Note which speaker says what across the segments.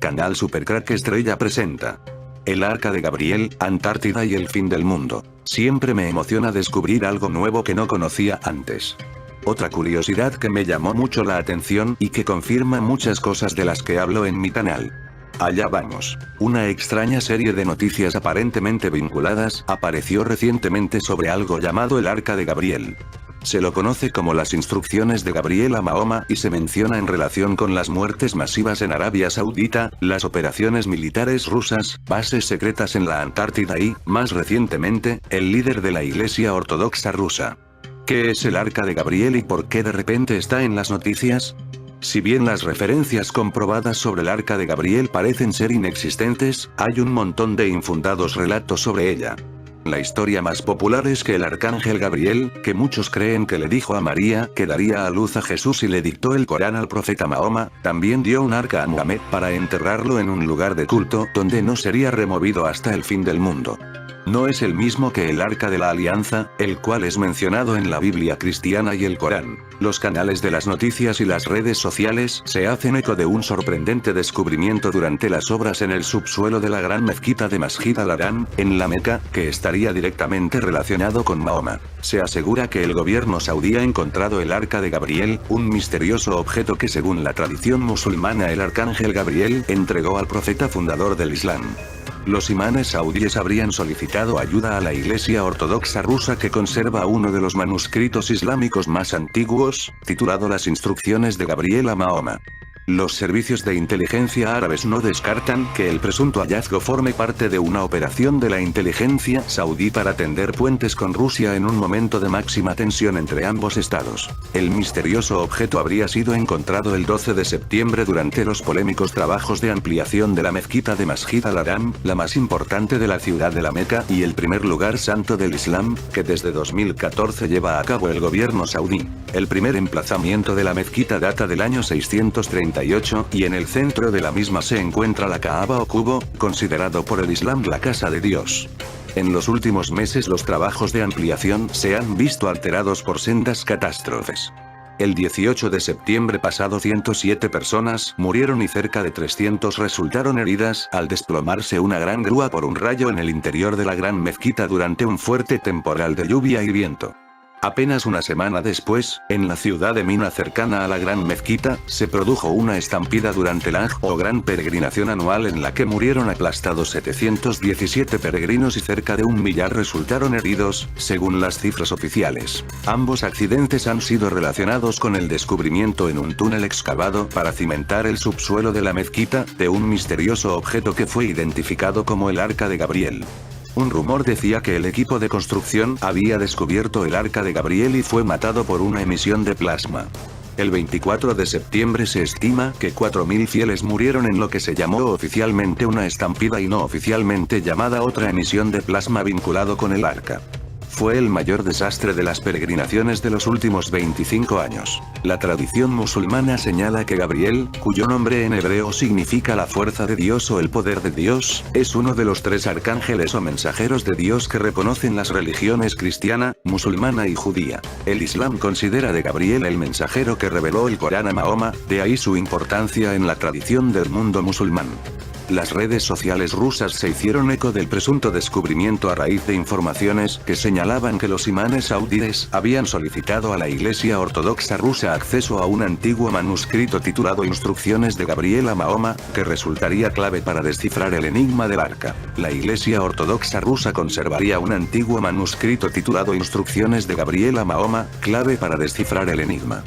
Speaker 1: Canal Supercrack Estrella presenta El Arca de Gabriel, Antártida y el fin del mundo. Siempre me emociona descubrir algo nuevo que no conocía antes. Otra curiosidad que me llamó mucho la atención y que confirma muchas cosas de las que hablo en mi canal. Allá vamos. Una extraña serie de noticias aparentemente vinculadas apareció recientemente sobre algo llamado el Arca de Gabriel. Se lo conoce como las instrucciones de Gabriel a Mahoma y se menciona en relación con las muertes masivas en Arabia Saudita, las operaciones militares rusas, bases secretas en la Antártida y, más recientemente, el líder de la Iglesia Ortodoxa rusa. ¿Qué es el Arca de Gabriel y por qué de repente está en las noticias? Si bien las referencias comprobadas sobre el Arca de Gabriel parecen ser inexistentes, hay un montón de infundados relatos sobre ella. La historia más popular es que el arcángel Gabriel, que muchos creen que le dijo a María que daría a luz a Jesús y le dictó el Corán al profeta Mahoma, también dio un arca a Mohamed para enterrarlo en un lugar de culto donde no sería removido hasta el fin del mundo. No es el mismo que el Arca de la Alianza, el cual es mencionado en la Biblia cristiana y el Corán. Los canales de las noticias y las redes sociales se hacen eco de un sorprendente descubrimiento durante las obras en el subsuelo de la gran mezquita de Masjid al-Haram, en la Meca, que estaría directamente relacionado con Mahoma. Se asegura que el gobierno saudí ha encontrado el Arca de Gabriel, un misterioso objeto que según la tradición musulmana el arcángel Gabriel entregó al profeta fundador del Islam. Los imanes saudíes habrían solicitado ayuda a la Iglesia Ortodoxa rusa que conserva uno de los manuscritos islámicos más antiguos, titulado Las Instrucciones de Gabriel a Mahoma. Los servicios de inteligencia árabes no descartan que el presunto hallazgo forme parte de una operación de la inteligencia saudí para tender puentes con Rusia en un momento de máxima tensión entre ambos estados. El misterioso objeto habría sido encontrado el 12 de septiembre durante los polémicos trabajos de ampliación de la mezquita de Masjid al-Haram, la más importante de la ciudad de la Meca y el primer lugar santo del Islam, que desde 2014 lleva a cabo el gobierno saudí. El primer emplazamiento de la mezquita data del año 638 y en el centro de la misma se encuentra la Kaaba o cubo, considerado por el Islam la casa de Dios. En los últimos meses los trabajos de ampliación se han visto alterados por sendas catástrofes. El 18 de septiembre pasado 107 personas murieron y cerca de 300 resultaron heridas al desplomarse una gran grúa por un rayo en el interior de la gran mezquita durante un fuerte temporal de lluvia y viento. Apenas una semana después, en la ciudad de Mina cercana a la Gran Mezquita, se produjo una estampida durante la Hajj o Gran Peregrinación anual en la que murieron aplastados 717 peregrinos y cerca de 1 millar resultaron heridos, según las cifras oficiales. Ambos accidentes han sido relacionados con el descubrimiento en un túnel excavado para cimentar el subsuelo de la mezquita, de un misterioso objeto que fue identificado como el Arca de Gabriel. Un rumor decía que el equipo de construcción había descubierto el Arca de Gabriel y fue matado por una emisión de plasma. El 24 de septiembre se estima que 4.000 fieles murieron en lo que se llamó oficialmente una estampida y no oficialmente llamada otra emisión de plasma vinculado con el Arca. Fue el mayor desastre de las peregrinaciones de los últimos 25 años. La tradición musulmana señala que Gabriel, cuyo nombre en hebreo significa la fuerza de Dios o el poder de Dios, es uno de los 3 arcángeles o mensajeros de Dios que reconocen las religiones cristiana, musulmana y judía. El Islam considera de Gabriel el mensajero que reveló el Corán a Mahoma, de ahí su importancia en la tradición del mundo musulmán. Las redes sociales rusas se hicieron eco del presunto descubrimiento a raíz de informaciones que señalaban que los imanes saudíes habían solicitado a la Iglesia Ortodoxa rusa acceso a un antiguo manuscrito titulado Instrucciones de Gabriel a Mahoma, que resultaría clave para descifrar el enigma del Arca. La Iglesia Ortodoxa rusa conservaría un antiguo manuscrito titulado Instrucciones de Gabriel a Mahoma, clave para descifrar el enigma.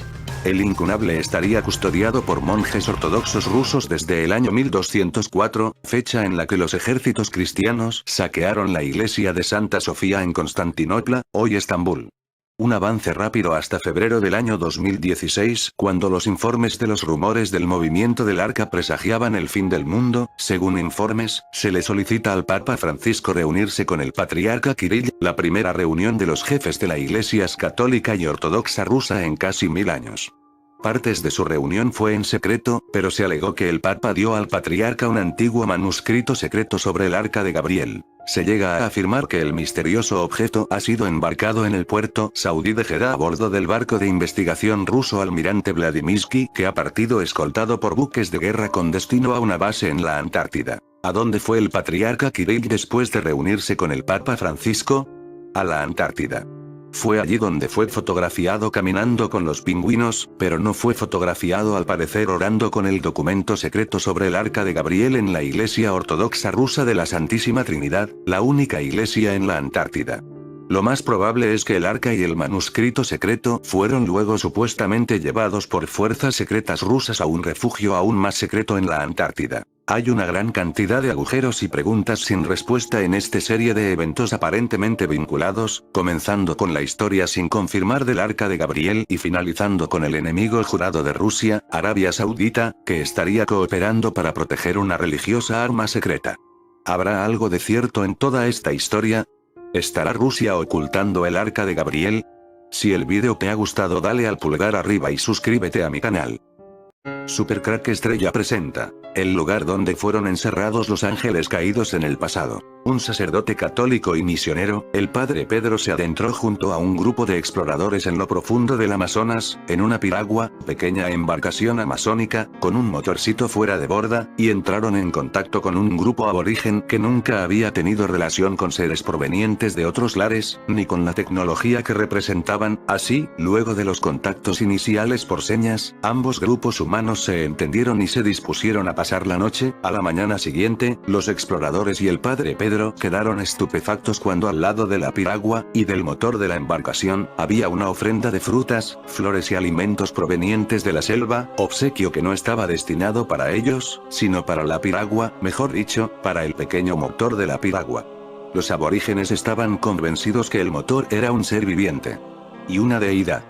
Speaker 1: El incunable estaría custodiado por monjes ortodoxos rusos desde el año 1204, fecha en la que los ejércitos cristianos saquearon la iglesia de Santa Sofía en Constantinopla, hoy Estambul. Un avance rápido hasta febrero del año 2016, cuando los informes de los rumores del movimiento del Arca presagiaban el fin del mundo. Según informes, se le solicita al Papa Francisco reunirse con el patriarca Kirill, la primera reunión de los jefes de la Iglesias católica y ortodoxa rusa en casi 1000 años. Partes de su reunión fue en secreto, pero se alegó que el Papa dio al patriarca un antiguo manuscrito secreto sobre el Arca de Gabriel. Se llega a afirmar que el misterioso objeto ha sido embarcado en el puerto saudí de Jeddah a bordo del barco de investigación ruso Almirante Vladimirsky, que ha partido escoltado por buques de guerra con destino a una base en la Antártida. ¿A dónde fue el patriarca Kirill después de reunirse con el Papa Francisco? A la Antártida. Fue allí donde fue fotografiado caminando con los pingüinos, pero no fue fotografiado al parecer orando con el documento secreto sobre el Arca de Gabriel en la Iglesia Ortodoxa Rusa de la Santísima Trinidad, la única iglesia en la Antártida. Lo más probable es que el arca y el manuscrito secreto fueron luego supuestamente llevados por fuerzas secretas rusas a un refugio aún más secreto en la Antártida. Hay una gran cantidad de agujeros y preguntas sin respuesta en esta serie de eventos aparentemente vinculados, comenzando con la historia sin confirmar del Arca de Gabriel y finalizando con el enemigo jurado de Rusia, Arabia Saudita, que estaría cooperando para proteger una religiosa arma secreta. ¿Habrá algo de cierto en toda esta historia? ¿Estará Rusia ocultando el Arca de Gabriel? Si el vídeo te ha gustado, dale al pulgar arriba y suscríbete a mi canal. Supercrack Estrella presenta el lugar donde fueron encerrados los ángeles caídos en el pasado. Un sacerdote católico y misionero, el padre Pedro, se adentró junto a un grupo de exploradores en lo profundo del Amazonas, en una piragua, pequeña embarcación amazónica, con un motorcito fuera de borda, y entraron en contacto con un grupo aborigen que nunca había tenido relación con seres provenientes de otros lares, ni con la tecnología que representaban. Así, luego de los contactos iniciales por señas, ambos grupos humanos se entendieron y se dispusieron a pasar la noche. A la mañana siguiente, los exploradores y el padre Pedro quedaron estupefactos cuando al lado de la piragua y del motor de la embarcación había una ofrenda de frutas, flores y alimentos provenientes de la selva, obsequio que no estaba destinado para ellos, sino para la piragua, mejor dicho, para el pequeño motor de la piragua. Los aborígenes estaban convencidos que el motor era un ser viviente y una deidad.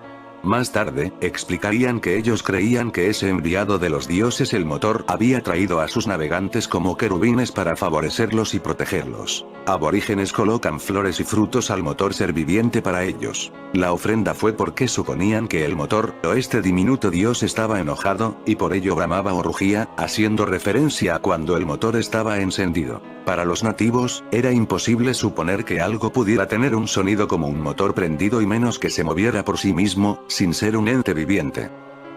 Speaker 1: Más tarde, explicarían que ellos creían que ese enviado de los dioses, el motor, había traído a sus navegantes como querubines para favorecerlos y protegerlos. Aborígenes colocan flores y frutos al motor ser viviente para ellos. La ofrenda fue porque suponían que el motor, o este diminuto dios, estaba enojado, y por ello bramaba o rugía, haciendo referencia a cuando el motor estaba encendido. Para los nativos, era imposible suponer que algo pudiera tener un sonido como un motor prendido y menos que se moviera por sí mismo, sin ser un ente viviente.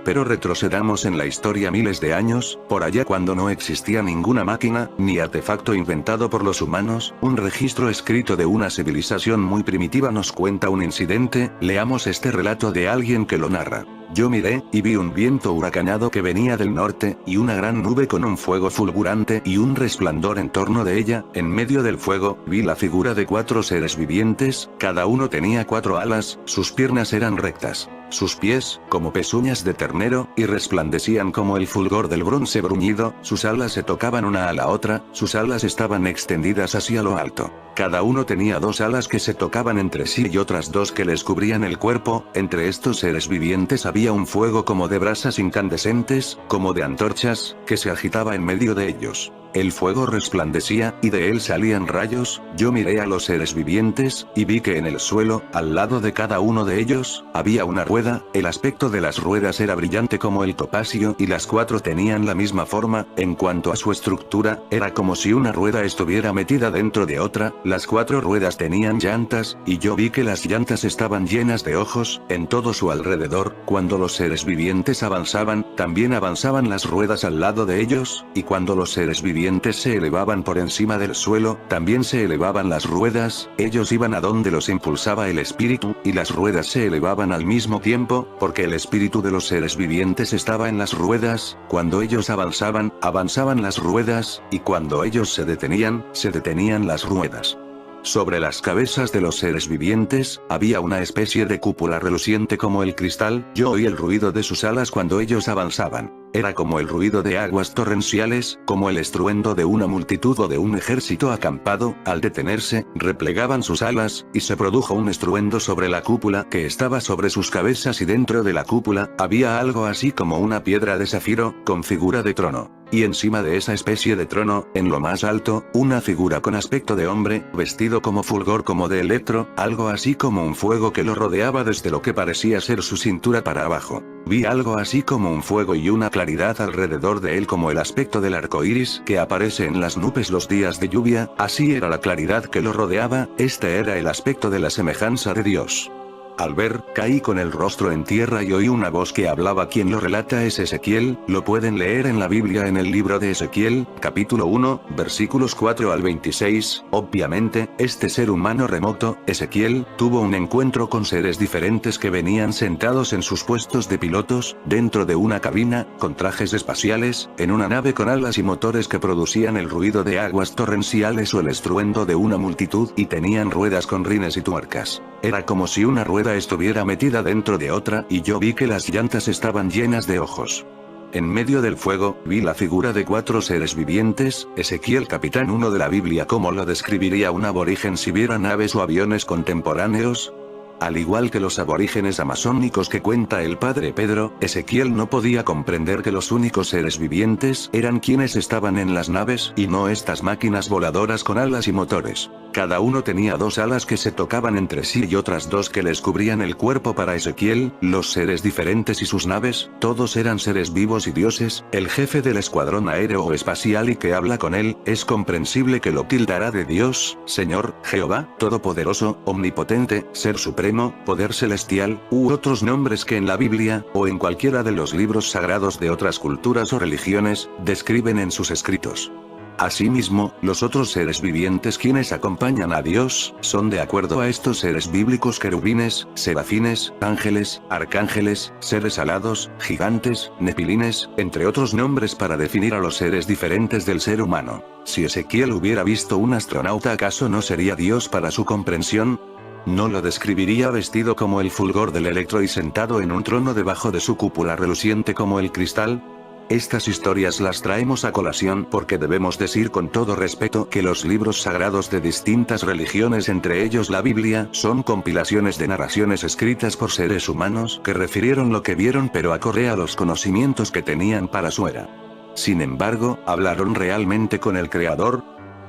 Speaker 1: Pero retrocedamos en la historia miles de años, por allá cuando no existía ninguna máquina, ni artefacto inventado por los humanos. Un registro escrito de una civilización muy primitiva nos cuenta un incidente. Leamos este relato de alguien que lo narra. Yo miré, y vi un viento huracanado que venía del norte, y una gran nube con un fuego fulgurante y un resplandor en torno de ella. En medio del fuego, vi la figura de 4 seres vivientes, cada uno tenía 4 alas, sus piernas eran rectas, sus pies, como pezuñas de ternero, y resplandecían como el fulgor del bronce bruñido. Sus alas se tocaban una a la otra, sus alas estaban extendidas hacia lo alto. Cada uno tenía 2 alas que se tocaban entre sí y otras 2 que les cubrían el cuerpo. Entre estos seres vivientes había un fuego como de brasas incandescentes, como de antorchas, que se agitaba en medio de ellos. El fuego resplandecía, y de él salían rayos. Yo miré a los seres vivientes, y vi que en el suelo, al lado de cada uno de ellos, había una rueda. El aspecto de las ruedas era brillante como el topacio, y las 4 tenían la misma forma. En cuanto a su estructura, era como si una rueda estuviera metida dentro de otra. Las 4 ruedas tenían llantas, y yo vi que las llantas estaban llenas de ojos, en todo su alrededor. Cuando los seres vivientes avanzaban, también avanzaban las ruedas al lado de ellos, y cuando los seres vivientes se elevaban por encima del suelo, también se elevaban las ruedas. Ellos iban a donde los impulsaba el espíritu, y las ruedas se elevaban al mismo tiempo, porque el espíritu de los seres vivientes estaba en las ruedas. Cuando ellos avanzaban, avanzaban las ruedas, y cuando ellos se detenían las ruedas. Sobre las cabezas de los seres vivientes, había una especie de cúpula reluciente como el cristal. Yo oí el ruido de sus alas cuando ellos avanzaban. Era como el ruido de aguas torrenciales, como el estruendo de una multitud o de un ejército acampado. Al detenerse, replegaban sus alas, y se produjo un estruendo sobre la cúpula que estaba sobre sus cabezas, y dentro de la cúpula, había algo así como una piedra de zafiro, con figura de trono. Y encima de esa especie de trono, en lo más alto, una figura con aspecto de hombre, vestido como fulgor como de electro, algo así como un fuego que lo rodeaba desde lo que parecía ser su cintura para abajo. Vi algo así como un fuego y una claridad alrededor de él, como el aspecto del arco iris que aparece en las nubes los días de lluvia, así era la claridad que lo rodeaba, este era el aspecto de la semejanza de Dios. Al ver, caí con el rostro en tierra y oí una voz que hablaba. Quien lo relata es Ezequiel, lo pueden leer en la Biblia en el libro de Ezequiel, capítulo 1, versículos 4 al 26, obviamente, este ser humano remoto, Ezequiel, tuvo un encuentro con seres diferentes que venían sentados en sus puestos de pilotos, dentro de una cabina, con trajes espaciales, en una nave con alas y motores que producían el ruido de aguas torrenciales o el estruendo de una multitud, y tenían ruedas con rines y tuercas. Era como si una rueda estuviera metida dentro de otra, y yo vi que las llantas estaban llenas de ojos. En medio del fuego, vi la figura de 4 seres vivientes. Ezequiel capítulo 1 de la Biblia. ¿Cómo lo describiría un aborigen si viera naves o aviones contemporáneos? Al igual que los aborígenes amazónicos que cuenta el padre Pedro, Ezequiel no podía comprender que los únicos seres vivientes eran quienes estaban en las naves y no estas máquinas voladoras con alas y motores. Cada uno tenía 2 alas que se tocaban entre sí y otras 2 que les cubrían el cuerpo. Para Ezequiel, los seres diferentes y sus naves, todos eran seres vivos y dioses. El jefe del escuadrón aéreo o espacial y que habla con él, es comprensible que lo tildará de Dios, Señor, Jehová, Todopoderoso, Omnipotente, Ser Supremo, Poder Celestial, u otros nombres que en la Biblia, o en cualquiera de los libros sagrados de otras culturas o religiones, describen en sus escritos. Asimismo, los otros seres vivientes quienes acompañan a Dios, son de acuerdo a estos seres bíblicos querubines, serafines, ángeles, arcángeles, seres alados, gigantes, nefilines, entre otros nombres para definir a los seres diferentes del ser humano. Si Ezequiel hubiera visto un astronauta, ¿acaso no sería Dios para su comprensión? ¿No lo describiría vestido como el fulgor del electro y sentado en un trono debajo de su cúpula reluciente como el cristal? Estas historias las traemos a colación porque debemos decir con todo respeto que los libros sagrados de distintas religiones, entre ellos la Biblia, son compilaciones de narraciones escritas por seres humanos que refirieron lo que vieron pero acorde a los conocimientos que tenían para su era. Sin embargo, ¿hablaron realmente con el Creador?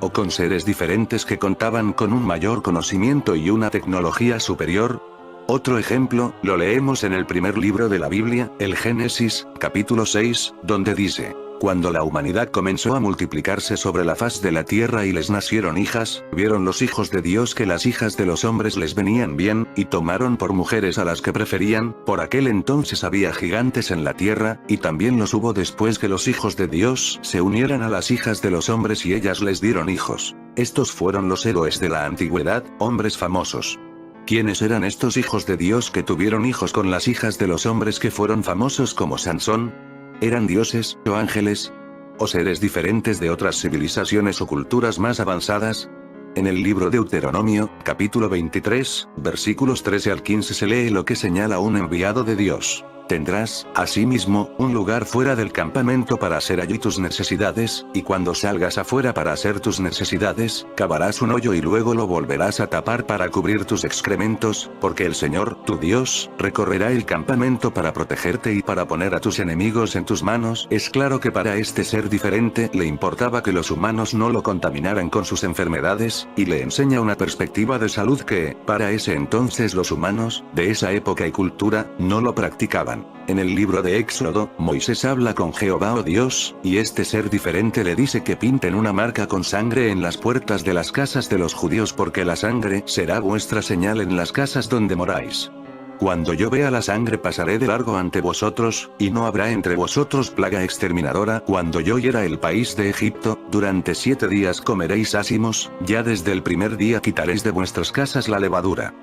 Speaker 1: ¿O con seres diferentes que contaban con un mayor conocimiento y una tecnología superior? Otro ejemplo, lo leemos en el primer libro de la Biblia, el Génesis, capítulo 6, donde dice: cuando la humanidad comenzó a multiplicarse sobre la faz de la tierra y les nacieron hijas, vieron los hijos de Dios que las hijas de los hombres les venían bien, y tomaron por mujeres a las que preferían. Por aquel entonces había gigantes en la tierra, y también los hubo después que los hijos de Dios se unieran a las hijas de los hombres y ellas les dieron hijos. Estos fueron los héroes de la antigüedad, hombres famosos. ¿Quiénes eran estos hijos de Dios que tuvieron hijos con las hijas de los hombres que fueron famosos como Sansón? ¿Eran dioses, o ángeles? ¿O seres diferentes de otras civilizaciones o culturas más avanzadas? En el libro de Deuteronomio, capítulo 23, versículos 13 al 15 se lee lo que señala un enviado de Dios. Tendrás, asimismo, un lugar fuera del campamento para hacer allí tus necesidades, y cuando salgas afuera para hacer tus necesidades, cavarás un hoyo y luego lo volverás a tapar para cubrir tus excrementos, porque el Señor, tu Dios, recorrerá el campamento para protegerte y para poner a tus enemigos en tus manos. Es claro que para este ser diferente le importaba que los humanos no lo contaminaran con sus enfermedades, y le enseña una perspectiva de salud que, para ese entonces los humanos, de esa época y cultura, no lo practicaban. En el libro de Éxodo, Moisés habla con Jehová o Dios, y este ser diferente le dice que pinten una marca con sangre en las puertas de las casas de los judíos porque la sangre será vuestra señal en las casas donde moráis. Cuando yo vea la sangre pasaré de largo ante vosotros, y no habrá entre vosotros plaga exterminadora. Cuando yo hiera el país de Egipto, durante 7 días comeréis ácimos, ya desde el primer día quitaréis de vuestras casas la levadura.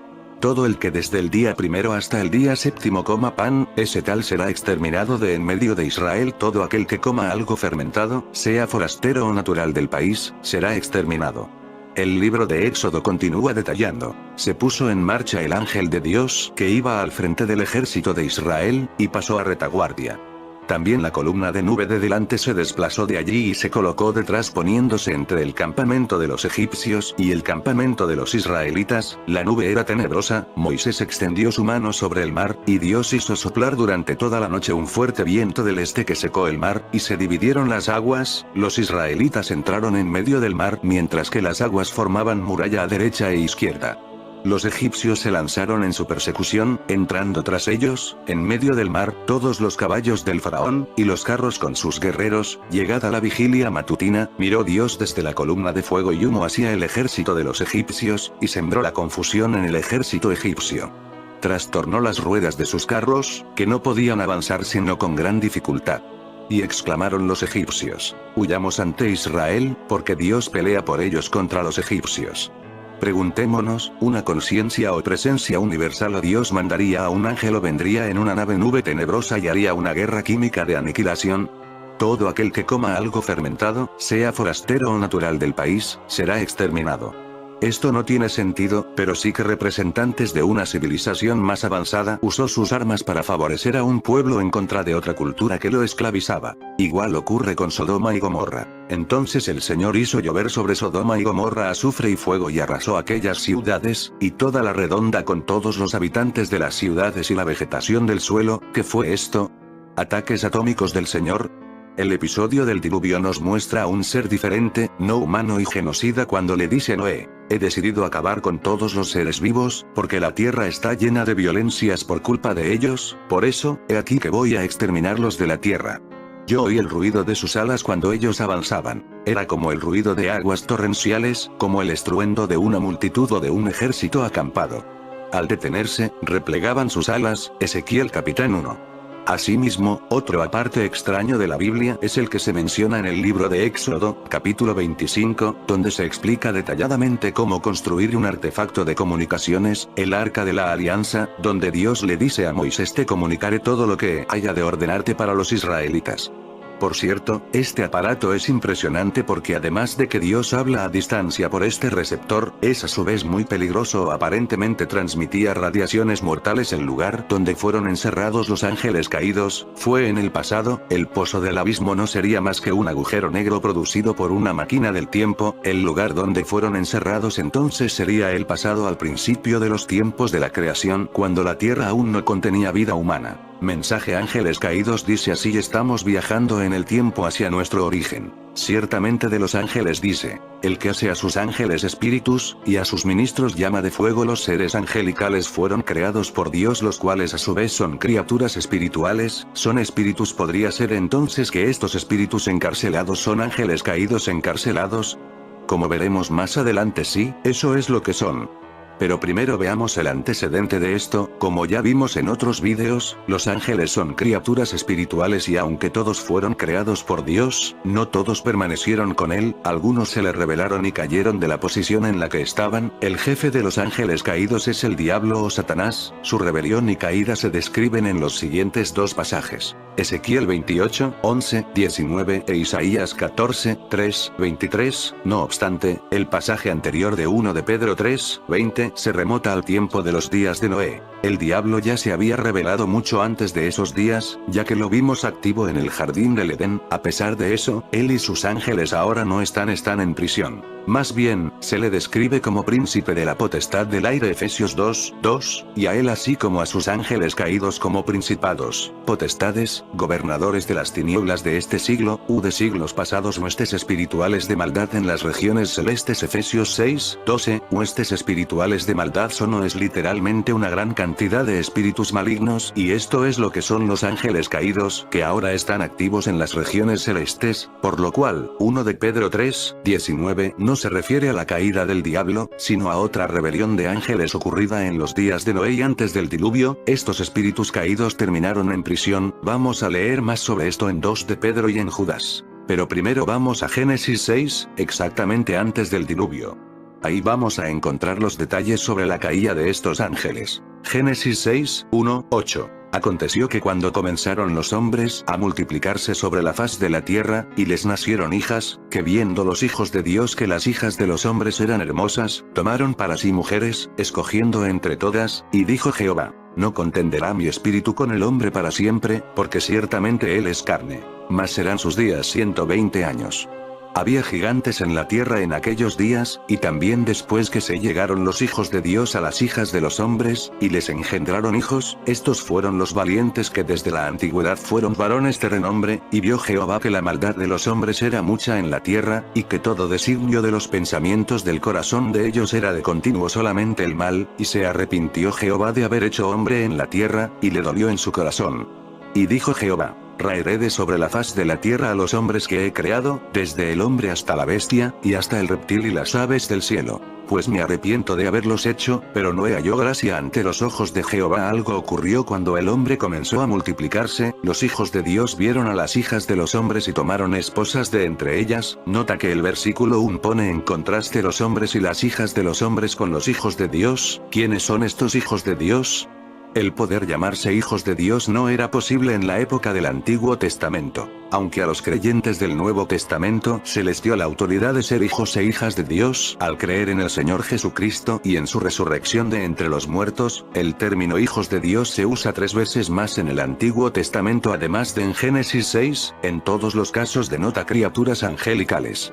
Speaker 1: Todo el que desde el día primero hasta el día 7º coma pan, ese tal será exterminado de en medio de Israel. Todo aquel que coma algo fermentado, sea forastero o natural del país, será exterminado. El libro de Éxodo continúa detallando: se puso en marcha el ángel de Dios que iba al frente del ejército de Israel, y pasó a retaguardia. También la columna de nube de delante se desplazó de allí y se colocó detrás poniéndose entre el campamento de los egipcios y el campamento de los israelitas. La nube era tenebrosa. Moisés extendió su mano sobre el mar, y Dios hizo soplar durante toda la noche un fuerte viento del este que secó el mar, y se dividieron las aguas. Los israelitas entraron en medio del mar mientras que las aguas formaban muralla a derecha e izquierda. Los egipcios se lanzaron en su persecución, entrando tras ellos, en medio del mar, todos los caballos del faraón, y los carros con sus guerreros. Llegada la vigilia matutina, miró Dios desde la columna de fuego y humo hacia el ejército de los egipcios, y sembró la confusión en el ejército egipcio. Trastornó las ruedas de sus carros, que no podían avanzar sino con gran dificultad. Y exclamaron los egipcios: huyamos ante Israel, porque Dios pelea por ellos contra los egipcios. Preguntémonos, ¿una conciencia o presencia universal o Dios mandaría a un ángel o vendría en una nube tenebrosa y haría una guerra química de aniquilación? Todo aquel que coma algo fermentado, sea forastero o natural del país, será exterminado. Esto no tiene sentido, pero sí que representantes de una civilización más avanzada usó sus armas para favorecer a un pueblo en contra de otra cultura que lo esclavizaba. Igual ocurre con Sodoma y Gomorra. Entonces el Señor hizo llover sobre Sodoma y Gomorra azufre y fuego y arrasó aquellas ciudades, y toda la redonda con todos los habitantes de las ciudades y la vegetación del suelo. ¿Qué fue esto? ¿Ataques atómicos del Señor? El episodio del diluvio nos muestra a un ser diferente, no humano y genocida cuando le dice a Noé: he decidido acabar con todos los seres vivos, porque la tierra está llena de violencias por culpa de ellos, por eso, he aquí que voy a exterminarlos de la tierra. Yo oí el ruido de sus alas cuando ellos avanzaban. Era como el ruido de aguas torrenciales, como el estruendo de una multitud o de un ejército acampado. Al detenerse, replegaban sus alas. Ezequiel capítulo 1. Asimismo, otro aparte extraño de la Biblia es el que se menciona en el libro de Éxodo, capítulo 25, donde se explica detalladamente cómo construir un artefacto de comunicaciones, el Arca de la Alianza, donde Dios le dice a Moisés: te comunicaré todo lo que haya de ordenarte para los israelitas. Por cierto, este aparato es impresionante porque además de que Dios habla a distancia por este receptor, es a su vez muy peligroso. Aparentemente transmitía radiaciones mortales. El lugar donde fueron encerrados los ángeles caídos, fue en el pasado. El pozo del abismo no sería más que un agujero negro producido por una máquina del tiempo. El lugar donde fueron encerrados entonces sería el pasado, al principio de los tiempos de la creación, cuando la tierra aún no contenía vida humana. Mensaje Ángeles Caídos dice así: estamos viajando en el tiempo hacia nuestro origen. Ciertamente de los ángeles dice: el que hace a sus ángeles espíritus, y a sus ministros llama de fuego. Los seres angelicales fueron creados por Dios, los cuales a su vez son criaturas espirituales, son espíritus. ¿Podría ser entonces que estos espíritus encarcelados son ángeles caídos encarcelados? Como veremos más adelante, sí, eso es lo que son. Pero primero veamos el antecedente de esto. Como ya vimos en otros vídeos, los ángeles son criaturas espirituales y aunque todos fueron creados por Dios, no todos permanecieron con él, algunos se le rebelaron y cayeron de la posición en la que estaban. El jefe de los ángeles caídos es el diablo o Satanás. Su rebelión y caída se describen en los siguientes dos pasajes: Ezequiel 28, 11, 19 e Isaías 14, 3, 23. No obstante, el pasaje anterior de 1 de Pedro 3, 20, se remota al tiempo de los días de Noé. El diablo ya se había revelado mucho antes de esos días, ya que lo vimos activo en el jardín del Edén. A pesar de eso, él y sus ángeles ahora no están en prisión. Más bien, se le describe como príncipe de la potestad del aire, Efesios 2, 2, y a él así como a sus ángeles caídos como principados, potestades, gobernadores de las tinieblas de este siglo, u de siglos pasados, huestes espirituales de maldad en las regiones celestes, Efesios 6, 12. Huestes espirituales de maldad son o es literalmente una gran cantidad de espíritus malignos, y esto es lo que son los ángeles caídos, que ahora están activos en las regiones celestes, por lo cual, 1 de Pedro 3, 19 no se refiere a la caída del diablo, sino a otra rebelión de ángeles ocurrida en los días de Noé y antes del diluvio. Estos espíritus caídos terminaron en prisión. Vamos a leer más sobre esto en 2 de Pedro y en Judas. Pero primero vamos a Génesis 6, exactamente antes del diluvio. Ahí vamos a encontrar los detalles sobre la caída de estos ángeles. Génesis 6, 1, 8. Aconteció que cuando comenzaron los hombres a multiplicarse sobre la faz de la tierra, y les nacieron hijas, que viendo los hijos de Dios que las hijas de los hombres eran hermosas, tomaron para sí mujeres, escogiendo entre todas, y dijo Jehová: no contenderá mi espíritu con el hombre para siempre, porque ciertamente él es carne, mas serán sus días 120 años. Había gigantes en la tierra en aquellos días, y también después que se llegaron los hijos de Dios a las hijas de los hombres, y les engendraron hijos, estos fueron los valientes que desde la antigüedad fueron varones de renombre, y vio Jehová que la maldad de los hombres era mucha en la tierra, y que todo designio de los pensamientos del corazón de ellos era de continuo solamente el mal, y se arrepintió Jehová de haber hecho hombre en la tierra, y le dolió en su corazón. Y dijo Jehová: raeré de sobre la faz de la tierra a los hombres que he creado, desde el hombre hasta la bestia, y hasta el reptil y las aves del cielo. Pues me arrepiento de haberlos hecho, pero no he hallado gracia ante los ojos de Jehová. Algo ocurrió cuando el hombre comenzó a multiplicarse, los hijos de Dios vieron a las hijas de los hombres y tomaron esposas de entre ellas. Nota que el versículo 1 pone en contraste los hombres y las hijas de los hombres con los hijos de Dios. ¿Quiénes son estos hijos de Dios? El poder llamarse hijos de Dios no era posible en la época del Antiguo Testamento. Aunque a los creyentes del Nuevo Testamento se les dio la autoridad de ser hijos e hijas de Dios al creer en el Señor Jesucristo y en su resurrección de entre los muertos, el término hijos de Dios se usa 3 veces más en el Antiguo Testamento además de en Génesis 6, en todos los casos denota criaturas angelicales.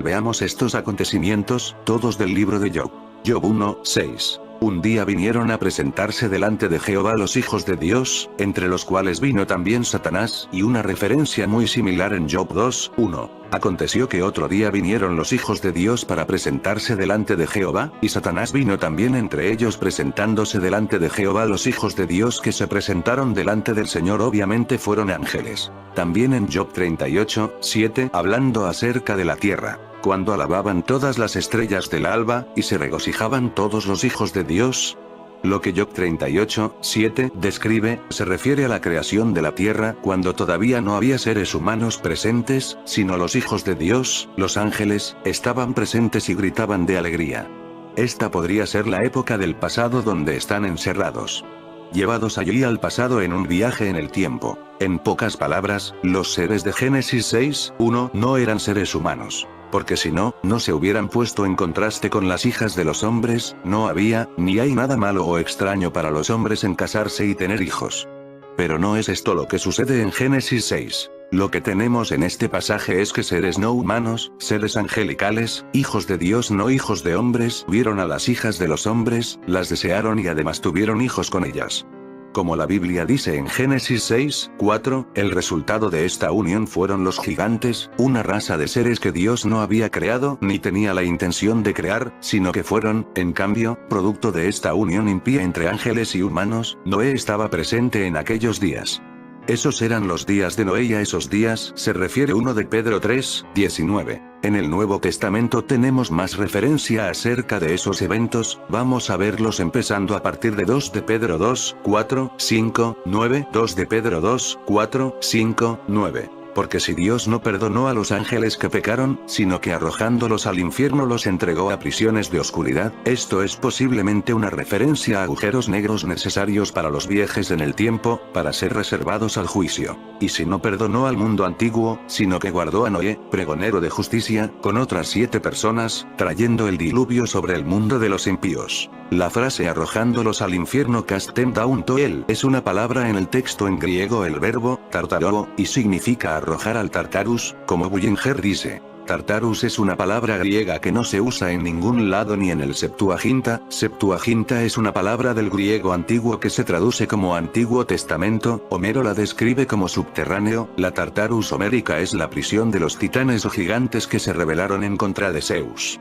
Speaker 1: Veamos estos acontecimientos, todos del libro de Job. Job 1:6. Un día vinieron a presentarse delante de Jehová los hijos de Dios, entre los cuales vino también Satanás, y una referencia muy similar en Job 2:1. Aconteció que otro día vinieron los hijos de Dios para presentarse delante de Jehová, y Satanás vino también entre ellos presentándose delante de Jehová. Los hijos de Dios que se presentaron delante del Señor obviamente fueron ángeles. También en Job 38:7, hablando acerca de la tierra. Cuando alababan todas las estrellas del alba, y se regocijaban todos los hijos de Dios. Lo que Job 38:7 describe, se refiere a la creación de la tierra cuando todavía no había seres humanos presentes, sino los hijos de Dios, los ángeles, estaban presentes y gritaban de alegría. Esta podría ser la época del pasado donde están encerrados. Llevados allí al pasado en un viaje en el tiempo. En pocas palabras, los seres de Génesis 6:1 no eran seres humanos. Porque si no, no se hubieran puesto en contraste con las hijas de los hombres. No había, ni hay nada malo o extraño para los hombres en casarse y tener hijos. Pero no es esto lo que sucede en Génesis 6. Lo que tenemos en este pasaje es que seres no humanos, seres angelicales, hijos de Dios no hijos de hombres, vieron a las hijas de los hombres, las desearon y además tuvieron hijos con ellas. Como la Biblia dice en Génesis 6:4, el resultado de esta unión fueron los gigantes, una raza de seres que Dios no había creado ni tenía la intención de crear, sino que fueron, en cambio, producto de esta unión impía entre ángeles y humanos. Noé estaba presente en aquellos días. Esos eran los días de Noé y a esos días se refiere 1 de Pedro 3:19. En el Nuevo Testamento tenemos más referencia acerca de esos eventos, vamos a verlos empezando a partir de 2 de Pedro 2:4, 5, 9, 2 de Pedro 2:4, 5, 9. Porque si Dios no perdonó a los ángeles que pecaron, sino que arrojándolos al infierno los entregó a prisiones de oscuridad, esto es posiblemente una referencia a agujeros negros necesarios para los viajes en el tiempo, para ser reservados al juicio. Y si no perdonó al mundo antiguo, sino que guardó a Noé, pregonero de justicia, con otras 7 personas, trayendo el diluvio sobre el mundo de los impíos. La frase arrojándolos al infierno cast them down to hell es una palabra en el texto en griego el verbo, tartaro, y significa arrojar al Tartarus, como Bullinger dice. Tartarus es una palabra griega que no se usa en ningún lado ni en el Septuaginta. Septuaginta es una palabra del griego antiguo que se traduce como Antiguo Testamento. Homero la describe como subterráneo. La Tartarus homérica es la prisión de los titanes o gigantes que se rebelaron en contra de Zeus.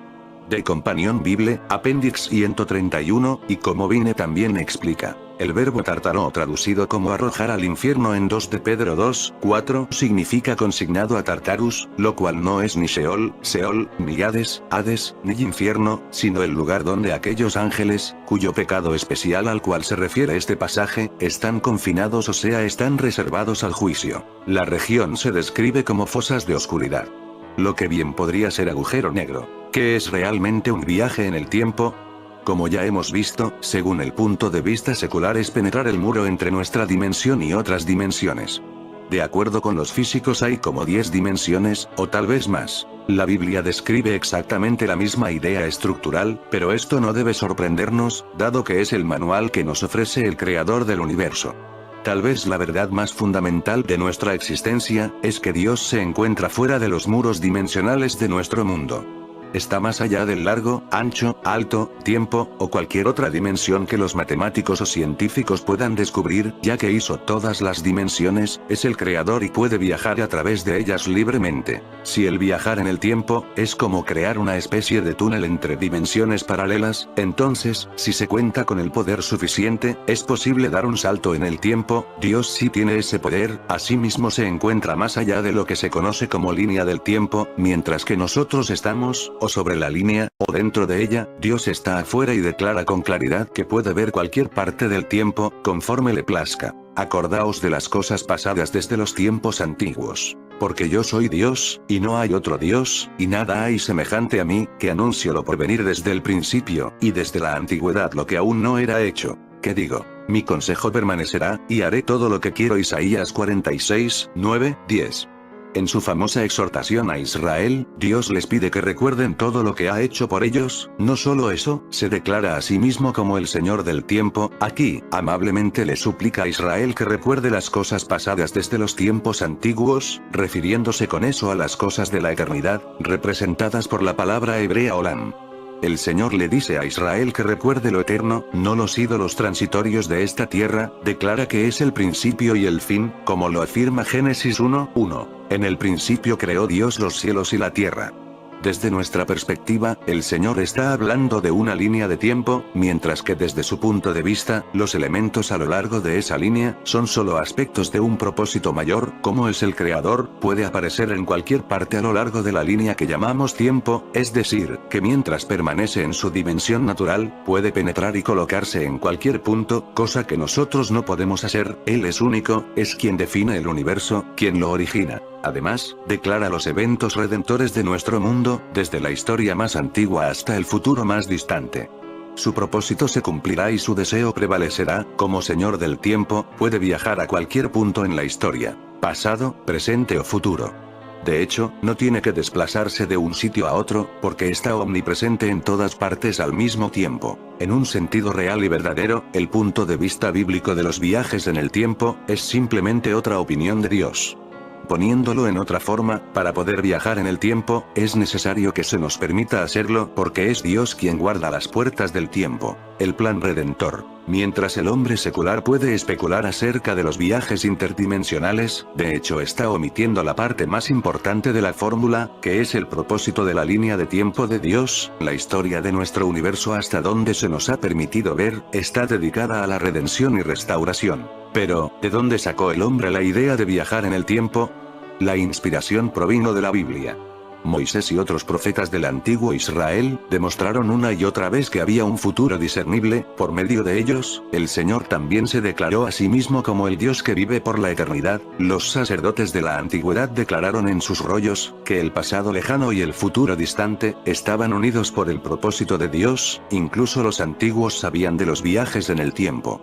Speaker 1: De Companion Bible, Appendix 131, y como Vine también explica. El verbo tártaro traducido como arrojar al infierno en 2 de Pedro 2:4 significa consignado a Tartarus, lo cual no es ni Sheol, Seol, ni Hades, Hades, ni infierno, sino el lugar donde aquellos ángeles, cuyo pecado especial al cual se refiere este pasaje, están confinados o sea están reservados al juicio. La región se describe como fosas de oscuridad. Lo que bien podría ser agujero negro. ¿Qué es realmente un viaje en el tiempo? Como ya hemos visto, según el punto de vista secular es penetrar el muro entre nuestra dimensión y otras dimensiones. De acuerdo con los físicos hay como 10 dimensiones, o tal vez más. La Biblia describe exactamente la misma idea estructural, pero esto no debe sorprendernos, dado que es el manual que nos ofrece el Creador del universo. Tal vez la verdad más fundamental de nuestra existencia, es que Dios se encuentra fuera de los muros dimensionales de nuestro mundo. Está más allá del largo, ancho, alto, tiempo, o cualquier otra dimensión que los matemáticos o científicos puedan descubrir, ya que hizo todas las dimensiones, es el creador y puede viajar a través de ellas libremente. Si el viajar en el tiempo, es como crear una especie de túnel entre dimensiones paralelas, entonces, si se cuenta con el poder suficiente, es posible dar un salto en el tiempo. Dios sí tiene ese poder, asimismo se encuentra más allá de lo que se conoce como línea del tiempo, mientras que nosotros estamos, o sobre la línea, o dentro de ella. Dios está afuera y declara con claridad que puede ver cualquier parte del tiempo, conforme le plazca. Acordaos de las cosas pasadas desde los tiempos antiguos. Porque yo soy Dios, y no hay otro Dios, y nada hay semejante a mí, que anuncio lo por venir desde el principio, y desde la antigüedad lo que aún no era hecho. ¿Qué digo? Mi consejo permanecerá, y haré todo lo que quiero. Isaías 46, 9, 10. En su famosa exhortación a Israel, Dios les pide que recuerden todo lo que ha hecho por ellos. No solo eso, se declara a sí mismo como el Señor del tiempo. Aquí, amablemente le suplica a Israel que recuerde las cosas pasadas desde los tiempos antiguos, refiriéndose con eso a las cosas de la eternidad, representadas por la palabra hebrea olam. El Señor le dice a Israel que recuerde lo eterno, no los ídolos transitorios de esta tierra. Declara que es el principio y el fin, como lo afirma Génesis 1:1. En el principio creó Dios los cielos y la tierra. Desde nuestra perspectiva, el Señor está hablando de una línea de tiempo, mientras que desde su punto de vista, los elementos a lo largo de esa línea, son solo aspectos de un propósito mayor. Como es el Creador, puede aparecer en cualquier parte a lo largo de la línea que llamamos tiempo, es decir, que mientras permanece en su dimensión natural, puede penetrar y colocarse en cualquier punto, cosa que nosotros no podemos hacer. Él es único, es quien define el universo, quien lo origina. Además, declara los eventos redentores de nuestro mundo, desde la historia más antigua hasta el futuro más distante. Su propósito se cumplirá y su deseo prevalecerá. Como Señor del tiempo, puede viajar a cualquier punto en la historia, pasado, presente o futuro. De hecho, no tiene que desplazarse de un sitio a otro, porque está omnipresente en todas partes al mismo tiempo. En un sentido real y verdadero, el punto de vista bíblico de los viajes en el tiempo, es simplemente otra opinión de Dios. Poniéndolo en otra forma, para poder viajar en el tiempo, es necesario que se nos permita hacerlo, porque es Dios quien guarda las puertas del tiempo, el plan redentor. Mientras el hombre secular puede especular acerca de los viajes interdimensionales, de hecho está omitiendo la parte más importante de la fórmula, que es el propósito de la línea de tiempo de Dios. La historia de nuestro universo, hasta donde se nos ha permitido ver, está dedicada a la redención y restauración. Pero, ¿de dónde sacó el hombre la idea de viajar en el tiempo? La inspiración provino de la Biblia. Moisés y otros profetas del antiguo Israel, demostraron una y otra vez que había un futuro discernible. Por medio de ellos, el Señor también se declaró a sí mismo como el Dios que vive por la eternidad. Los sacerdotes de la antigüedad declararon en sus rollos, que el pasado lejano y el futuro distante, estaban unidos por el propósito de Dios. Incluso los antiguos sabían de los viajes en el tiempo.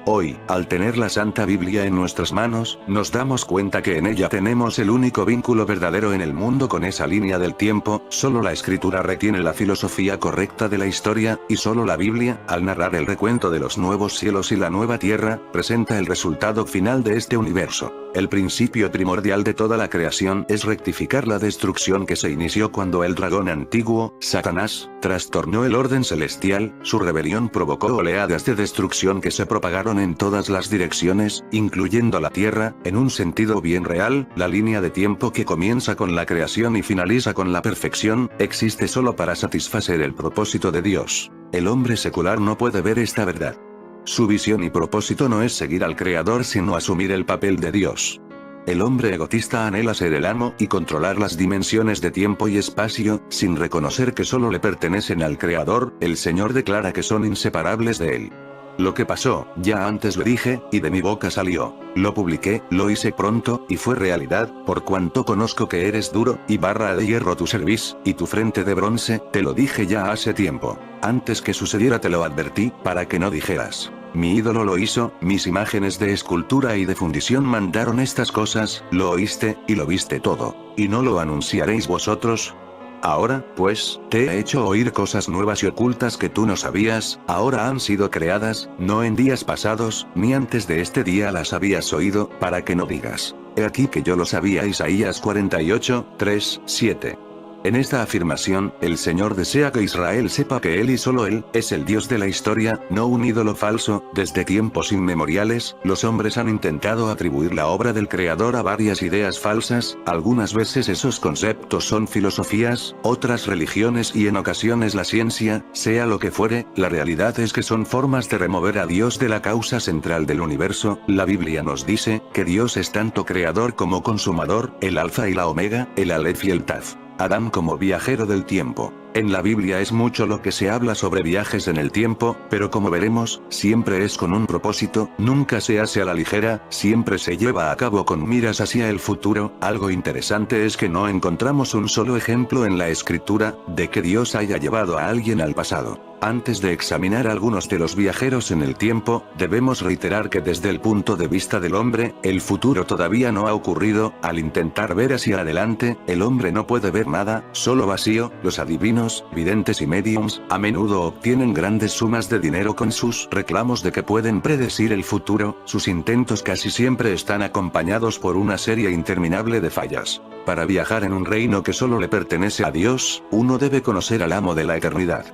Speaker 1: Hoy, al tener la Santa Biblia en nuestras manos, nos damos cuenta que en ella tenemos el único vínculo verdadero en el mundo con esa línea del tiempo. Solo la Escritura retiene la filosofía correcta de la historia, y solo la Biblia, al narrar el recuento de los nuevos cielos y la nueva tierra, presenta el resultado final de este universo. El principio primordial de toda la creación es rectificar la destrucción que se inició cuando el dragón antiguo, Satanás, trastornó el orden celestial. Su rebelión provocó oleadas de destrucción que se propagaron en todas las direcciones, incluyendo la Tierra. En un sentido bien real, la línea de tiempo que comienza con la creación y finaliza con la perfección, existe solo para satisfacer el propósito de Dios. El hombre secular no puede ver esta verdad. Su visión y propósito no es seguir al Creador sino asumir el papel de Dios. El hombre egotista anhela ser el amo y controlar las dimensiones de tiempo y espacio, sin reconocer que solo le pertenecen al Creador. El Señor declara que son inseparables de Él. Lo que pasó, ya antes lo dije, y de mi boca salió. Lo publiqué, lo hice pronto, y fue realidad. Por cuanto conozco que eres duro, y barra de hierro tu cerviz, y tu frente de bronce, te lo dije ya hace tiempo. Antes que sucediera te lo advertí, para que no dijeras: mi ídolo lo hizo, mis imágenes de escultura y de fundición mandaron estas cosas. Lo oíste, y lo viste todo. ¿Y no lo anunciaréis vosotros? Ahora, pues, te he hecho oír cosas nuevas y ocultas que tú no sabías, ahora han sido creadas, no en días pasados, ni antes de este día las habías oído, para que no digas, he aquí que yo lo sabía. Isaías 48, 3, 7. En esta afirmación, el Señor desea que Israel sepa que Él y solo Él, es el Dios de la historia, no un ídolo falso. Desde tiempos inmemoriales, los hombres han intentado atribuir la obra del Creador a varias ideas falsas, algunas veces esos conceptos son filosofías, otras religiones y en ocasiones la ciencia, sea lo que fuere, la realidad es que son formas de remover a Dios de la causa central del universo. La Biblia nos dice, que Dios es tanto creador como consumador, el alfa y la omega, el alef y el taf. Adán como viajero del tiempo. En la Biblia es mucho lo que se habla sobre viajes en el tiempo, pero como veremos, siempre es con un propósito, nunca se hace a la ligera, siempre se lleva a cabo con miras hacia el futuro. Algo interesante es que no encontramos un solo ejemplo en la escritura, de que Dios haya llevado a alguien al pasado. Antes de examinar algunos de los viajeros en el tiempo, debemos reiterar que desde el punto de vista del hombre, el futuro todavía no ha ocurrido. Al intentar ver hacia adelante, el hombre no puede ver nada, solo vacío. Los adivinos, videntes y mediums, a menudo obtienen grandes sumas de dinero con sus reclamos de que pueden predecir el futuro. Sus intentos casi siempre están acompañados por una serie interminable de fallas. Para viajar en un reino que solo le pertenece a Dios, uno debe conocer al amo de la eternidad.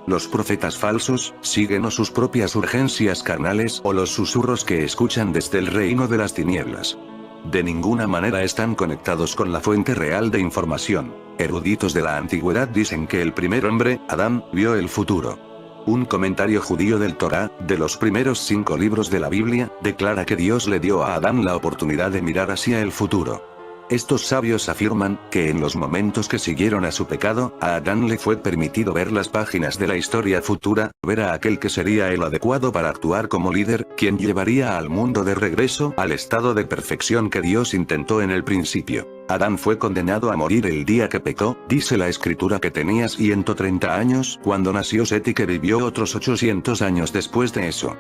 Speaker 1: Los profetas falsos, siguen o sus propias urgencias carnales o los susurros que escuchan desde el reino de las tinieblas. De ninguna manera están conectados con la fuente real de información. Eruditos de la antigüedad dicen que el primer hombre, Adán, vio el futuro. Un comentario judío del Torá, de los primeros 5 libros de la Biblia, declara que Dios le dio a Adán la oportunidad de mirar hacia el futuro. Estos sabios afirman, que en los momentos que siguieron a su pecado, a Adán le fue permitido ver las páginas de la historia futura, ver a aquel que sería el adecuado para actuar como líder, quien llevaría al mundo de regreso al estado de perfección que Dios intentó en el principio. Adán fue condenado a morir el día que pecó, dice la escritura que tenía 130 años cuando nació Set y que vivió otros 800 años después de eso.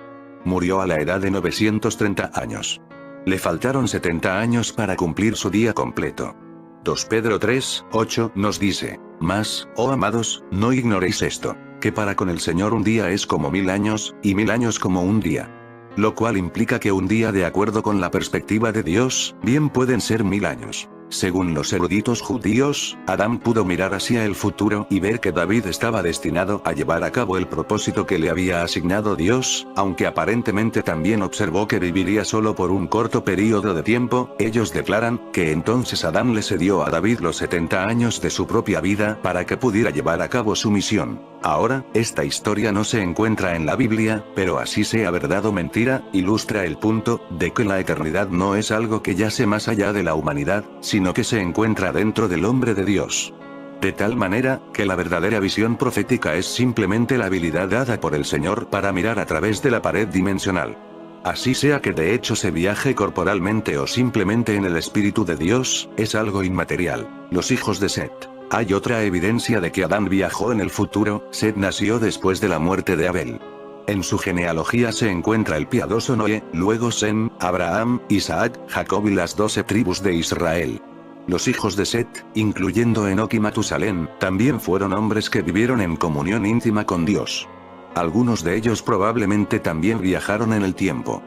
Speaker 1: Murió a la edad de 930 años. Le faltaron 70 años para cumplir su día completo. 2 Pedro 3, 8 nos dice, mas, oh amados, no ignoréis esto, que para con el Señor un día es como 1000 años, y 1000 años como un día. Lo cual implica que un día de acuerdo con la perspectiva de Dios, bien pueden ser 1000 años. Según los eruditos judíos, Adán pudo mirar hacia el futuro y ver que David estaba destinado a llevar a cabo el propósito que le había asignado Dios, aunque aparentemente también observó que viviría solo por un corto período de tiempo. Ellos declaran que entonces Adán le cedió a David los 70 años de su propia vida para que pudiera llevar a cabo su misión. Ahora, esta historia no se encuentra en la Biblia, pero así sea verdad o mentira, ilustra el punto de que la eternidad no es algo que yace más allá de la humanidad, sino que se encuentra dentro del hombre de Dios. De tal manera, que la verdadera visión profética es simplemente la habilidad dada por el Señor para mirar a través de la pared dimensional. Así sea que de hecho se viaje corporalmente o simplemente en el Espíritu de Dios, es algo inmaterial. Los hijos de Set. Hay otra evidencia de que Adán viajó en el futuro. Set nació después de la muerte de Abel. En su genealogía se encuentra el piadoso Noé, luego Sem, Abraham, Isaac, Jacob y las 12 tribus de Israel. Los hijos de Set, incluyendo Enoc y Matusalén, también fueron hombres que vivieron en comunión íntima con Dios. Algunos de ellos probablemente también viajaron en el tiempo.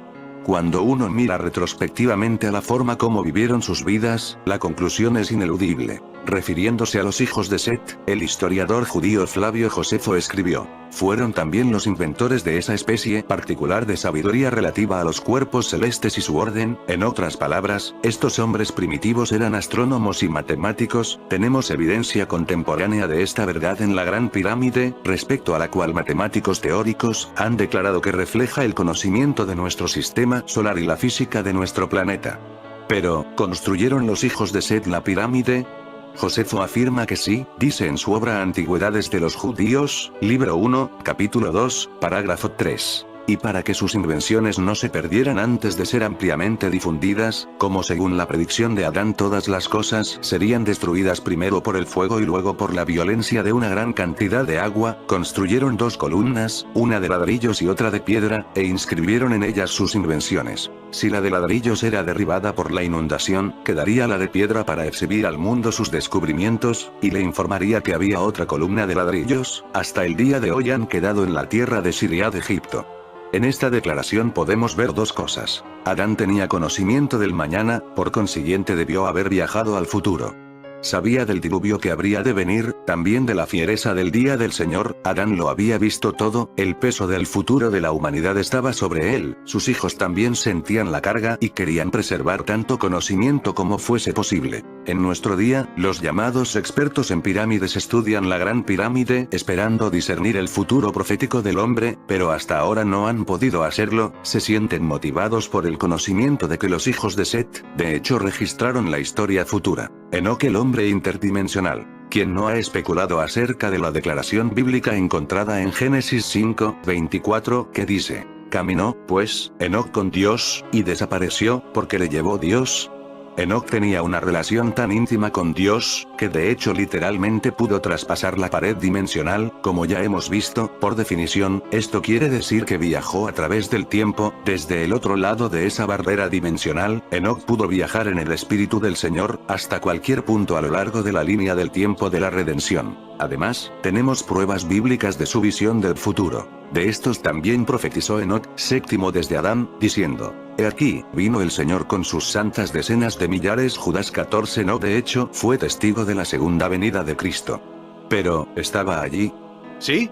Speaker 1: Cuando uno mira retrospectivamente a la forma como vivieron sus vidas, la conclusión es ineludible. Refiriéndose a los hijos de Set, el historiador judío Flavio Josefo escribió, fueron también los inventores de esa especie particular de sabiduría relativa a los cuerpos celestes y su orden. En otras palabras, estos hombres primitivos eran astrónomos y matemáticos. Tenemos evidencia contemporánea de esta verdad en la Gran Pirámide, respecto a la cual matemáticos teóricos han declarado que refleja el conocimiento de nuestro sistema solar y la física de nuestro planeta. Pero, ¿construyeron los hijos de Set la pirámide? Josefo afirma que sí, dice en su obra Antigüedades de los Judíos, libro 1, capítulo 2, parágrafo 3. y para que sus invenciones no se perdieran antes de ser ampliamente difundidas, como según la predicción de Adán todas las cosas serían destruidas primero por el fuego y luego por la violencia de una gran cantidad de agua, construyeron 2 columnas, una de ladrillos y otra de piedra, e inscribieron en ellas sus invenciones. Si la de ladrillos era derribada por la inundación, quedaría la de piedra para exhibir al mundo sus descubrimientos, y le informaría que había otra columna de ladrillos. Hasta el día de hoy han quedado en la tierra de Siria de Egipto. En esta declaración podemos ver 2 cosas. Adán tenía conocimiento del mañana, por consiguiente debió haber viajado al futuro. Sabía del diluvio que habría de venir, también de la fiereza del día del Señor. Adán lo había visto todo, el peso del futuro de la humanidad estaba sobre él, sus hijos también sentían la carga y querían preservar tanto conocimiento como fuese posible. En nuestro día, los llamados expertos en pirámides estudian la Gran Pirámide, esperando discernir el futuro profético del hombre, pero hasta ahora no han podido hacerlo. Se sienten motivados por el conocimiento de que los hijos de Set, de hecho, registraron la historia futura. Enoc, el hombre interdimensional. ¿Quién no ha especulado acerca de la declaración bíblica encontrada en Génesis 5:24, que dice: caminó, pues, Enoc con Dios, y desapareció, porque le llevó Dios? Enoc tenía una relación tan íntima con Dios, que de hecho literalmente pudo traspasar la pared dimensional, como ya hemos visto. Por definición, esto quiere decir que viajó a través del tiempo, desde el otro lado de esa barrera dimensional. Enoc pudo viajar en el Espíritu del Señor, hasta cualquier punto a lo largo de la línea del tiempo de la redención. Además, tenemos pruebas bíblicas de su visión del futuro. De estos también profetizó Enoc, séptimo desde Adán, diciendo: he aquí, vino el Señor con sus santas decenas de millares. Judas 14. No, de hecho, fue testigo de la segunda venida de Cristo. Pero, ¿estaba allí?
Speaker 2: ¿Sí?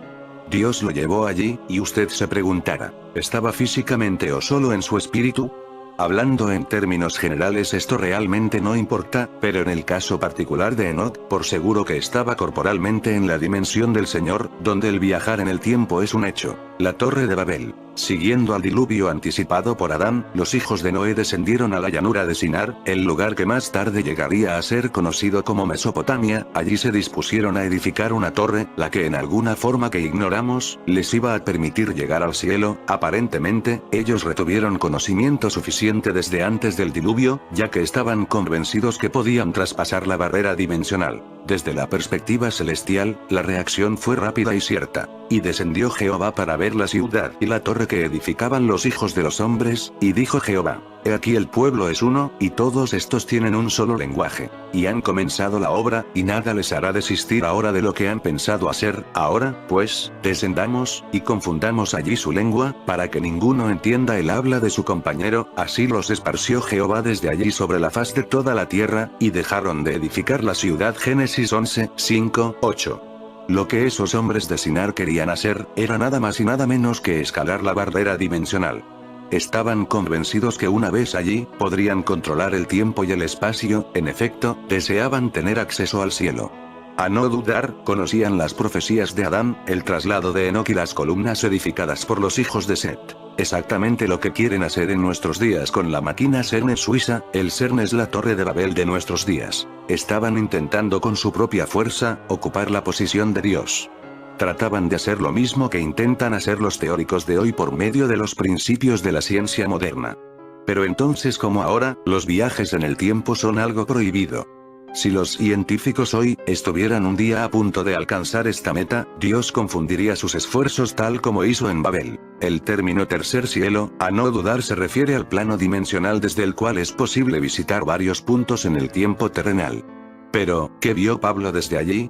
Speaker 1: Dios lo llevó allí, y usted se preguntará, ¿estaba físicamente o solo en su espíritu? Hablando en términos generales, esto realmente no importa, pero en el caso particular de Enoc, por seguro que estaba corporalmente en la dimensión del Señor, donde el viajar en el tiempo es un hecho. La Torre de Babel. Siguiendo al diluvio anticipado por Adán, los hijos de Noé descendieron a la llanura de Sinar, el lugar que más tarde llegaría a ser conocido como Mesopotamia. Allí se dispusieron a edificar una torre, la que en alguna forma que ignoramos, les iba a permitir llegar al cielo. Aparentemente, ellos retuvieron conocimiento suficiente desde antes del diluvio, ya que estaban convencidos que podían traspasar la barrera dimensional. Desde la perspectiva celestial, la reacción fue rápida y cierta. Y descendió Jehová para ver la ciudad y la torre que edificaban los hijos de los hombres, y dijo Jehová: he aquí el pueblo es uno, y todos estos tienen un solo lenguaje. Y han comenzado la obra, y nada les hará desistir ahora de lo que han pensado hacer. Ahora, pues, descendamos, y confundamos allí su lengua, para que ninguno entienda el habla de su compañero. Así los esparció Jehová desde allí sobre la faz de toda la tierra, y dejaron de edificar la ciudad. Génesis 11, 5, 8. Lo que esos hombres de Sinar querían hacer, era nada más y nada menos que escalar la barrera dimensional. Estaban convencidos que una vez allí, podrían controlar el tiempo y el espacio. En efecto, deseaban tener acceso al cielo. A no dudar, conocían las profecías de Adán, el traslado de Enoc y las columnas edificadas por los hijos de Set. Exactamente lo que quieren hacer en nuestros días con la máquina CERN suiza. El CERN es la Torre de Babel de nuestros días. Estaban intentando con su propia fuerza, ocupar la posición de Dios. Trataban de hacer lo mismo que intentan hacer los teóricos de hoy por medio de los principios de la ciencia moderna. Pero entonces, como ahora, los viajes en el tiempo son algo prohibido. Si los científicos hoy estuvieran un día a punto de alcanzar esta meta, Dios confundiría sus esfuerzos tal como hizo en Babel. El término tercer cielo, a no dudar, se refiere al plano dimensional desde el cual es posible visitar varios puntos en el tiempo terrenal. Pero, ¿qué vio Pablo desde allí?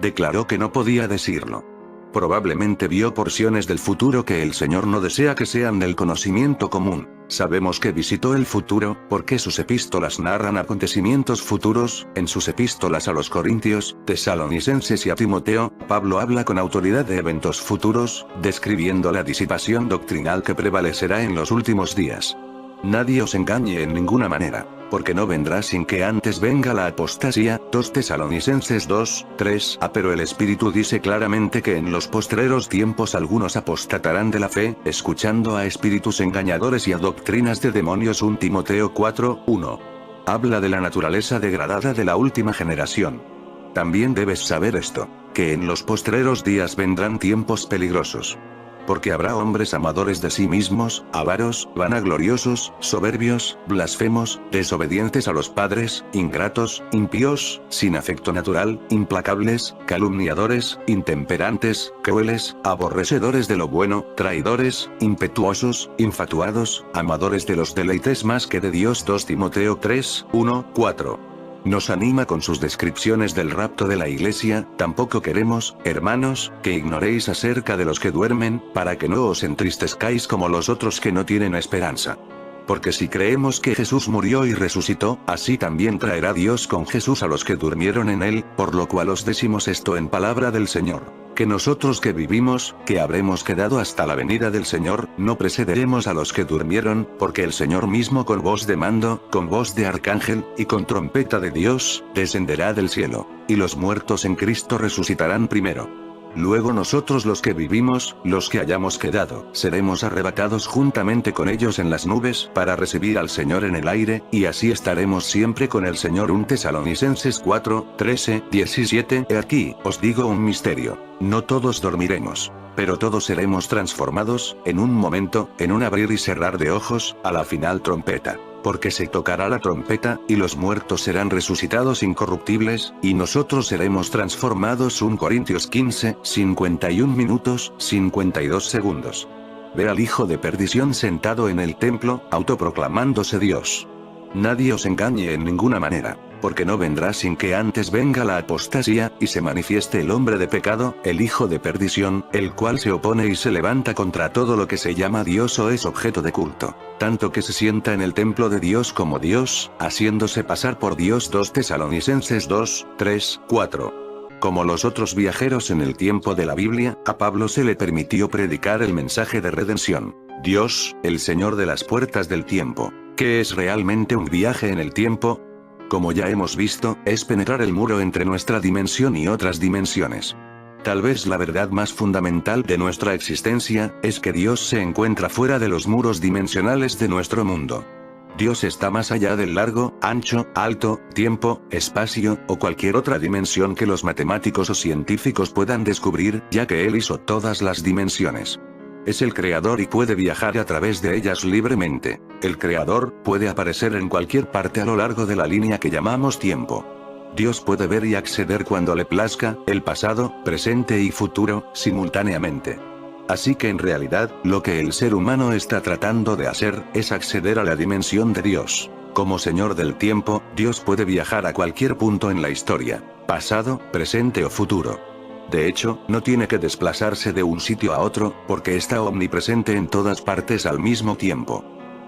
Speaker 1: Declaró que no podía decirlo. Probablemente vio porciones del futuro que el Señor no desea que sean del conocimiento común. Sabemos que visitó el futuro, porque sus epístolas narran acontecimientos futuros. En sus epístolas a los Corintios, Tesalonicenses y a Timoteo, Pablo habla con autoridad de eventos futuros, describiendo la disipación doctrinal que prevalecerá en los últimos días. Nadie os engañe en ninguna manera, porque no vendrá sin que antes venga la apostasía. 2 Tesalonicenses 2, 3. Pero el Espíritu dice claramente que en los postreros tiempos algunos apostatarán de la fe, escuchando a espíritus engañadores y a doctrinas de demonios. 1 Timoteo 4, 1. Habla de la naturaleza degradada de la última generación. También debes saber esto, que en los postreros días vendrán tiempos peligrosos. Porque habrá hombres amadores de sí mismos, avaros, vanagloriosos, soberbios, blasfemos, desobedientes a los padres, ingratos, impíos, sin afecto natural, implacables, calumniadores, intemperantes, crueles, aborrecedores de lo bueno, traidores, impetuosos, infatuados, amadores de los deleites más que de Dios. 2 Timoteo 3, 1, 4. Nos anima con sus descripciones del rapto de la iglesia. Tampoco queremos, hermanos, que ignoréis acerca de los que duermen, para que no os entristezcáis como los otros que no tienen esperanza. Porque si creemos que Jesús murió y resucitó, así también traerá Dios con Jesús a los que durmieron en él, por lo cual os decimos esto en palabra del Señor, que nosotros que vivimos, que habremos quedado hasta la venida del Señor, no precederemos a los que durmieron, porque el Señor mismo con voz de mando, con voz de arcángel, y con trompeta de Dios, descenderá del cielo, y los muertos en Cristo resucitarán primero. Luego nosotros los que vivimos, los que hayamos quedado, seremos arrebatados juntamente con ellos en las nubes para recibir al Señor en el aire, y así estaremos siempre con el Señor. 1 Tesalonicenses 4, 13, 17. He aquí, os digo un misterio. No todos dormiremos, pero todos seremos transformados, en un momento, en un abrir y cerrar de ojos, a la final trompeta. Porque se tocará la trompeta, y los muertos serán resucitados incorruptibles, y nosotros seremos transformados. 1 Corintios 15, 51 minutos, 52 segundos. Ve al hijo de perdición sentado en el templo, autoproclamándose Dios. Nadie os engañe en ninguna manera, porque no vendrá sin que antes venga la apostasía, y se manifieste el hombre de pecado, el hijo de perdición, el cual se opone y se levanta contra todo lo que se llama Dios o es objeto de culto, tanto que se sienta en el templo de Dios como Dios, haciéndose pasar por Dios. 2 Tesalonicenses 2, 3, 4. Como los otros viajeros en el tiempo de la Biblia, a Pablo se le permitió predicar el mensaje de redención. Dios, el Señor de las puertas del tiempo. ¿Qué es realmente un viaje en el tiempo? Como ya hemos visto, es penetrar el muro entre nuestra dimensión y otras dimensiones. Tal vez la verdad más fundamental de nuestra existencia, es que Dios se encuentra fuera de los muros dimensionales de nuestro mundo. Dios está más allá del largo, ancho, alto, tiempo, espacio, o cualquier otra dimensión que los matemáticos o científicos puedan descubrir, ya que Él hizo todas las dimensiones. Es el creador y puede viajar a través de ellas libremente. El creador puede aparecer en cualquier parte a lo largo de la línea que llamamos tiempo. Dios puede ver y acceder cuando le plazca, el pasado, presente y futuro, simultáneamente. Así que en realidad, lo que el ser humano está tratando de hacer, es acceder a la dimensión de Dios. Como Señor del tiempo, Dios puede viajar a cualquier punto en la historia, pasado, presente o futuro. De hecho, no tiene que desplazarse de un sitio a otro, porque está omnipresente en todas partes al mismo tiempo.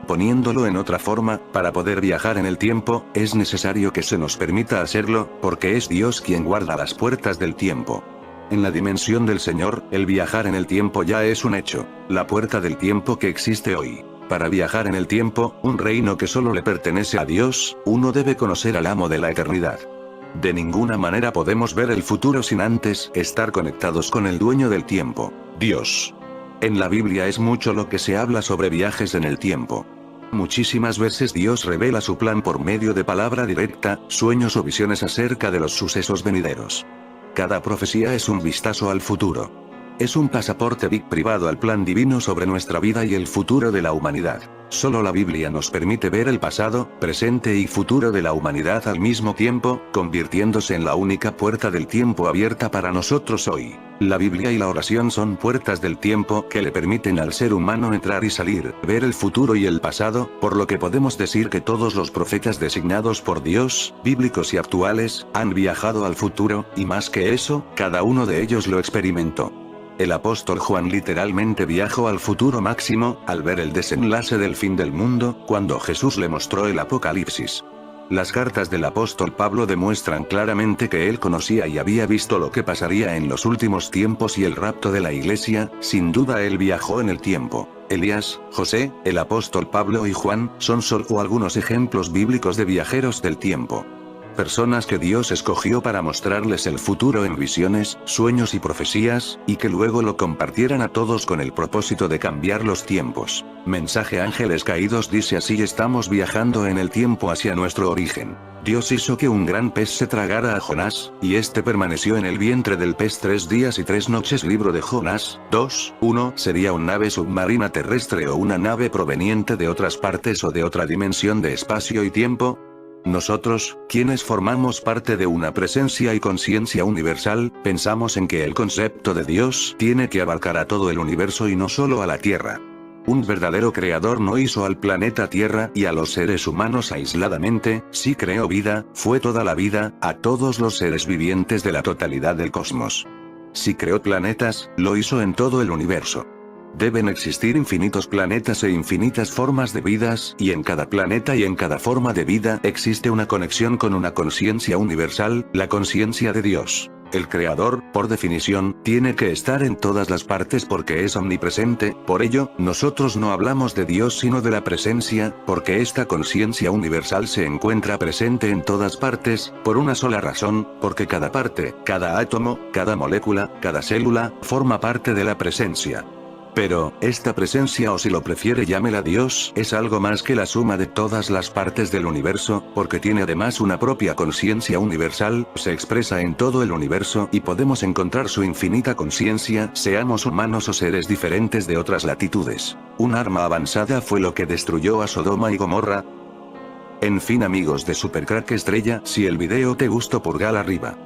Speaker 1: Poniéndolo en otra forma, para poder viajar en el tiempo, es necesario que se nos permita hacerlo, porque es Dios quien guarda las puertas del tiempo. En la dimensión del Señor, el viajar en el tiempo ya es un hecho, la puerta del tiempo que existe hoy. Para viajar en el tiempo, un reino que solo le pertenece a Dios, uno debe conocer al amo de la eternidad. De ninguna manera podemos ver el futuro sin antes estar conectados con el dueño del tiempo, Dios. En la Biblia es mucho lo que se habla sobre viajes en el tiempo. Muchísimas veces Dios revela su plan por medio de palabra directa, sueños o visiones acerca de los sucesos venideros. Cada profecía es un vistazo al futuro. Es un pasaporte privado al plan divino sobre nuestra vida y el futuro de la humanidad. Solo la Biblia nos permite ver el pasado, presente y futuro de la humanidad al mismo tiempo, convirtiéndose en la única puerta del tiempo abierta para nosotros hoy. La Biblia y la oración son puertas del tiempo que le permiten al ser humano entrar y salir, ver el futuro y el pasado, por lo que podemos decir que todos los profetas designados por Dios, bíblicos y actuales, han viajado al futuro, y más que eso, cada uno de ellos lo experimentó. El apóstol Juan literalmente viajó al futuro máximo, al ver el desenlace del fin del mundo, cuando Jesús le mostró el Apocalipsis. Las cartas del apóstol Pablo demuestran claramente que él conocía y había visto lo que pasaría en los últimos tiempos y el rapto de la iglesia. Sin duda él viajó en el tiempo. Elías, José, el apóstol Pablo y Juan, son solo algunos ejemplos bíblicos de viajeros del tiempo. personas que Dios escogió para mostrarles el futuro en visiones, sueños y profecías, y que luego lo compartieran a todos con el propósito de cambiar los tiempos. Mensaje Ángeles Caídos dice así: estamos viajando en el tiempo hacia nuestro origen. Dios hizo que un gran pez se tragara a Jonás, y este permaneció en el vientre del pez 3 días y 3 noches. Libro de Jonás 2:1. ¿Sería una nave submarina terrestre o una nave proveniente de otras partes o de otra dimensión de espacio y tiempo? Nosotros, quienes formamos parte de una presencia y conciencia universal, pensamos en que el concepto de Dios tiene que abarcar a todo el universo y no solo a la Tierra. Un verdadero creador no hizo al planeta Tierra y a los seres humanos aisladamente, sí creó vida, fue toda la vida, a todos los seres vivientes de la totalidad del cosmos. Si creó planetas, lo hizo en todo el universo. Deben existir infinitos planetas e infinitas formas de vidas, y en cada planeta y en cada forma de vida existe una conexión con una conciencia universal, la conciencia de Dios. El Creador, por definición, tiene que estar en todas las partes porque es omnipresente. Por ello, nosotros no hablamos de Dios sino de la presencia, porque esta conciencia universal se encuentra presente en todas partes, por una sola razón, porque cada parte, cada átomo, cada molécula, cada célula, forma parte de la presencia. Pero, esta presencia, o si lo prefiere llámela Dios, es algo más que la suma de todas las partes del universo, porque tiene además una propia conciencia universal, se expresa en todo el universo y podemos encontrar su infinita conciencia, seamos humanos o seres diferentes de otras latitudes. Un arma avanzada fue lo que destruyó a Sodoma y Gomorra. En fin amigos de Supercrack Estrella, si el video te gustó pulgar arriba.